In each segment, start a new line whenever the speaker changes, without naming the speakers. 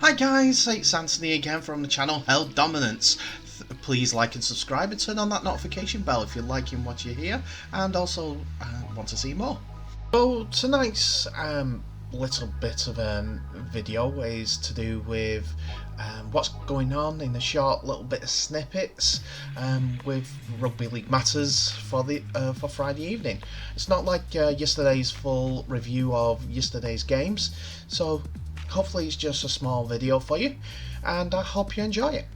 Hi guys, it's Anthony again from the channel Held Dominance. Please like and subscribe and turn on that notification bell if you're liking what you hear and also want to see more. So tonight's little bit of a video is to do with what's going on in a short little bit of snippets with Rugby League matters for Friday evening. It's not like yesterday's full review of yesterday's games, so hopefully it's just a small video for you, and I hope you enjoy it.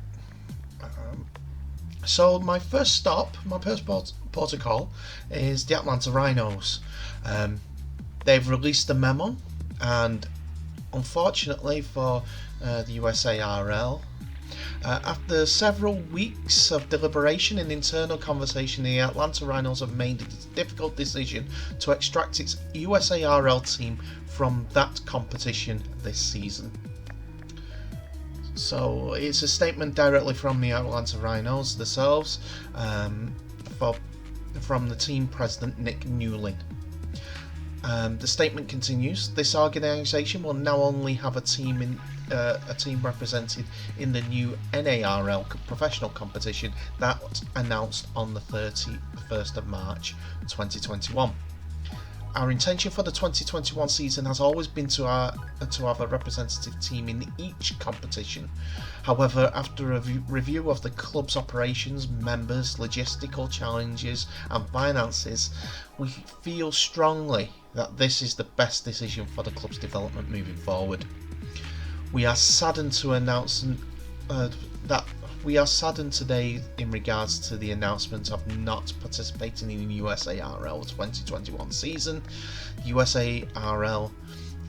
So my first protocol is the Atlanta Rhinos. They've released a memo, and unfortunately for the USARL, after several weeks of deliberation and internal conversation, the Atlanta Rhinos have made a difficult decision to extract its USARL team from that competition this season. So it's a statement directly from the Atlanta Rhinos themselves, from the team president Nick Newlin. The statement continues: this organisation will now only have a team represented in the new NARL professional competition that was announced on the 31st of March 2021. Our intention for the 2021 season has always been to have a representative team in each competition. However, after a review of the club's operations, members, logistical challenges and finances, we feel strongly that this is the best decision for the club's development moving forward. We are saddened to announce that we are saddened today in regards to the announcement of not participating in the USARL 2021 season. The USARL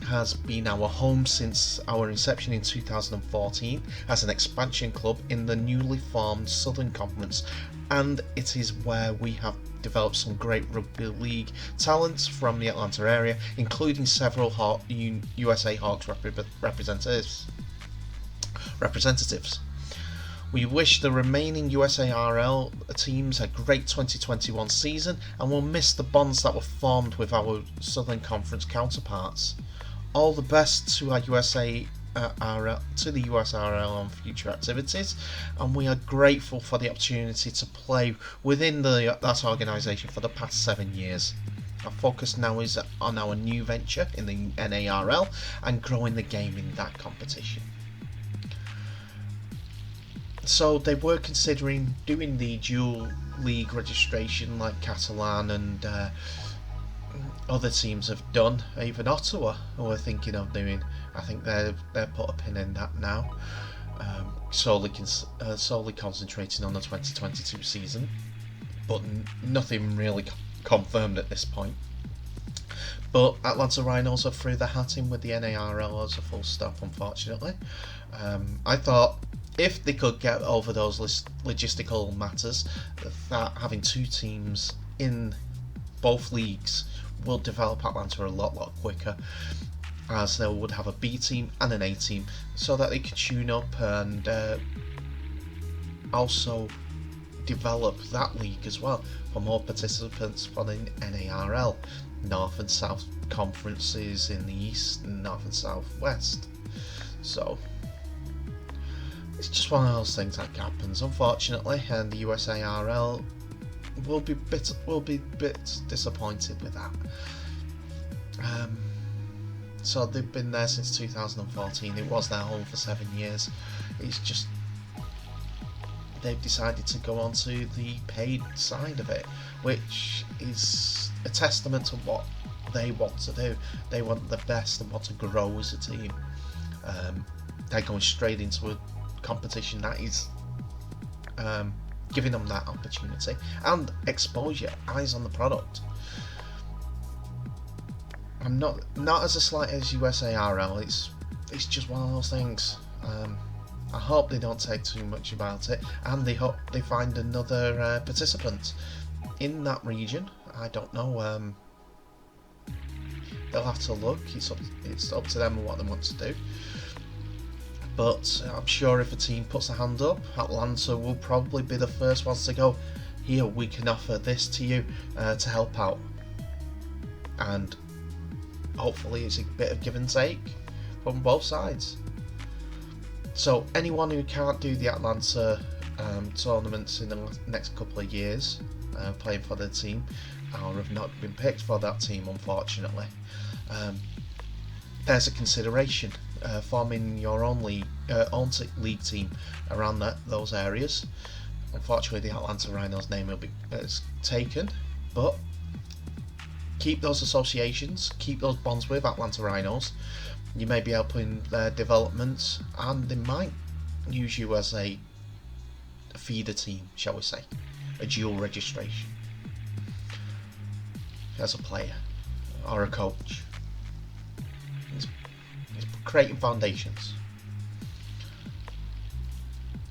has been our home since our inception in 2014 as an expansion club in the newly formed Southern Conference, and it is where we have developed some great rugby league talents from the Atlanta area, including several USA Hawks representatives. We wish the remaining USARL teams a great 2021 season, and will miss the bonds that were formed with our Southern Conference counterparts. All the best to our the USARL on future activities, and we are grateful for the opportunity to play within that organisation for the past 7 years. Our focus now is on our new venture in the NARL and growing the game in that competition. So they were considering doing the dual league registration like Catalan and other teams have done, even Ottawa were thinking of doing. I think they've put a pin in that now, solely concentrating on the 2022 season, but nothing really confirmed at this point. But Atlanta Rhinos have threw their hat in with the NARL as a full stop, unfortunately. I thought if they could get over those logistical matters, that having two teams in both leagues will develop Atlanta a lot quicker, as they would have a B team and an A team, so that they can tune up and also develop that league as well for more participants for the NARL, North and South conferences in the East and North and South West. So it's just one of those things that happens, unfortunately, and the USARL will be a bit disappointed with that. So they've been there since 2014. It was their home for 7 years. It's just they've decided to go on to the paid side of it, which is a testament to what they want to do. They want the best and want to grow as a team. They're going straight into a competition that is giving them that opportunity and exposure, eyes on the product. I'm not as a slight as USARL. It's just one of those things. I hope they don't take too much about it, and they hope they find another participant in that region. I don't know. They'll have to look. It's up to them what they want to do. But I'm sure if a team puts a hand up, Atlanta will probably be the first ones to go, here, we can offer this to you to help out. And hopefully it's a bit of give and take from both sides. So anyone who can't do the Atlanta tournaments in the next couple of years, playing for the team, or have not been picked for that team, unfortunately, there's a consideration. Forming your own league team around those areas. Unfortunately, the Atlanta Rhinos name will be taken, but keep those associations, keep those bonds with Atlanta Rhinos. You may be helping their development, and they might use you as a feeder team, shall we say, a dual registration as a player or a coach. It's creating foundations.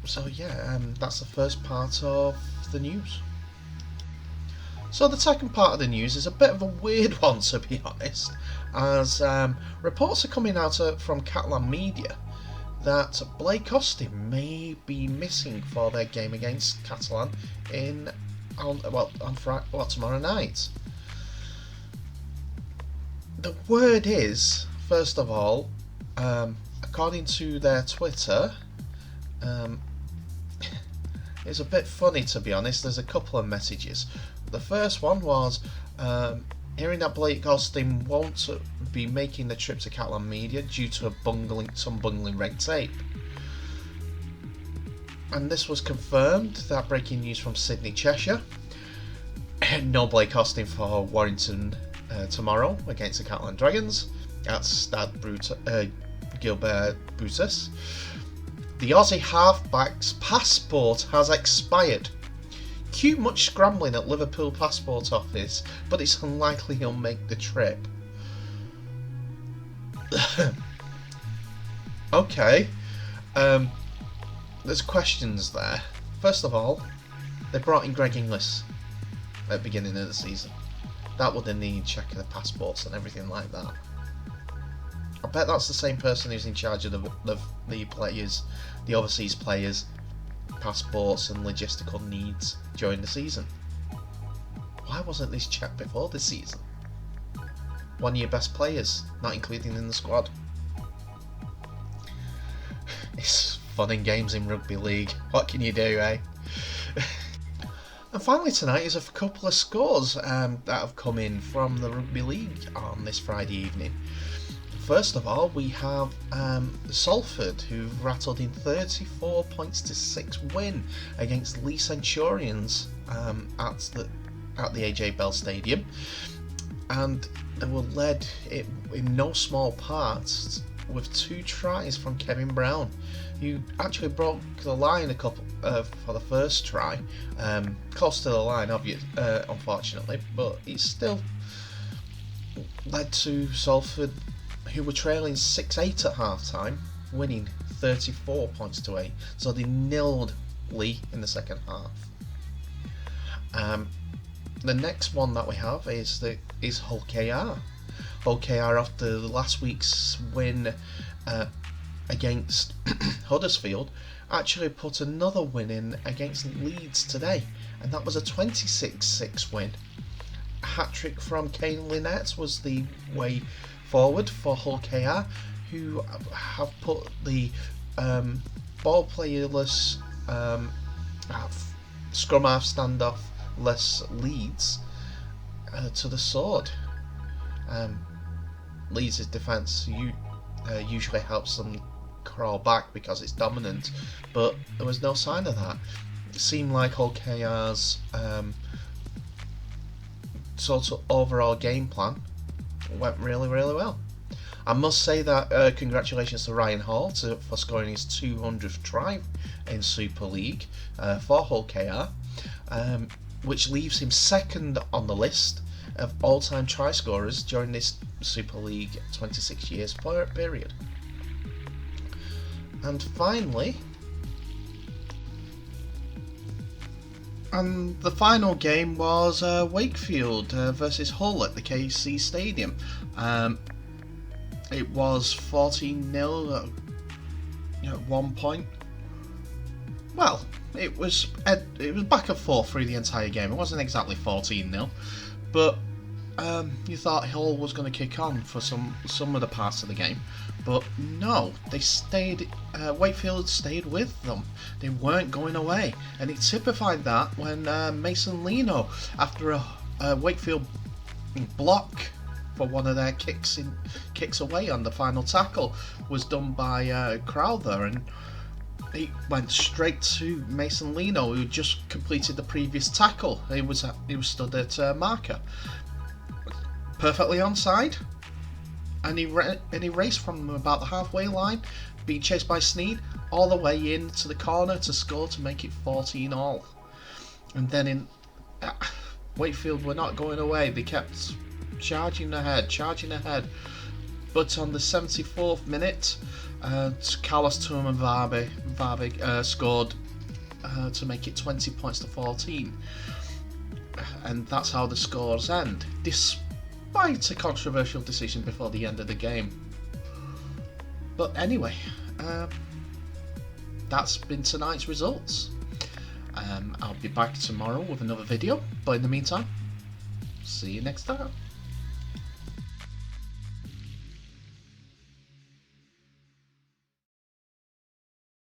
So yeah, that's the first part of the news. So the second part of the news is a bit of a weird one, to be honest, as reports are coming out from Catalan media that Blake Austin may be missing for their game against Catalan tomorrow night. The word is, first of all, according to their Twitter, it's a bit funny, to be honest. There's a couple of messages. The first one was hearing that Blake Austin won't be making the trip to Catalan media due to some bungling red tape. And this was confirmed, that breaking news from Sydney, Cheshire. No Blake Austin for Warrington tomorrow against the Catalan Dragons at Stade Gilbert Brutus. The Aussie halfback's passport has expired. Cue much scrambling at Liverpool passport office, but it's unlikely he'll make the trip. Okay, there's questions there. First of all, they brought in Greg Inglis at the beginning of the season. That would have needed checking the passports and everything like that. I bet that's the same person who's in charge of the players, the overseas players' passports and logistical needs during the season. Why wasn't this checked before this season? One of your best players not included in the squad. It's fun and games in rugby league. What can you do, eh? And finally tonight is a couple of scores that have come in from the Rugby League on this Friday evening. First of all, we have Salford, who've rattled in 34 points to 6 win against Lee Centurions at the AJ Bell Stadium, and they were led in no small part with 2 tries from Kevin Brown, who actually broke the line a couple for the first try, close to the line, unfortunately, but it still led to Salford, who were trailing 6-8 at half time, winning 34 points to 8. So they nilled Lee in the second half. The next one that we have is Hull KR. Hull KR, after last week's win against Huddersfield, actually put another win in against Leeds today, and that was a 26-6 win. A hat-trick from Kane Lynette was the way forward for Hull KR, who have put the ball playerless scrum half standoff-less Leeds to the sword. Leeds' defence usually helps them crawl back because it's dominant, but there was no sign of that. It seemed like Hull KR's sort of overall game plan went really, really well. I must say that congratulations to Ryan Hall for scoring his 200th try in Super League for Hull KR, which leaves him second on the list of all-time try scorers during this Super League 26 years period. And finally, and the final game was Wakefield versus Hull at the KC Stadium. It was 14-0 at one point. Well, it was back and forth through the entire game. It wasn't exactly 14-0, but you thought Hull was going to kick on for some of the parts of the game, But no, they stayed. Wakefield stayed with them. They weren't going away, and it typified that when Mason Lino, after a Wakefield block for one of their kicks away on the final tackle, was done by Crowther, and he went straight to Mason Lino, who just completed the previous tackle. He was stood at marker, perfectly onside, and he raced from about the halfway line, being chased by Sneed, all the way into the corner to score to make it 14-all. And then Wakefield were not going away. They kept charging ahead. But on the 74th minute, Carlos Tuamavabe scored to make it 20 points to 14. And that's how the scores end, despite a controversial decision before the end of the game. But anyway, that's been tonight's results. I'll be back tomorrow with another video, but in the meantime, see you next time.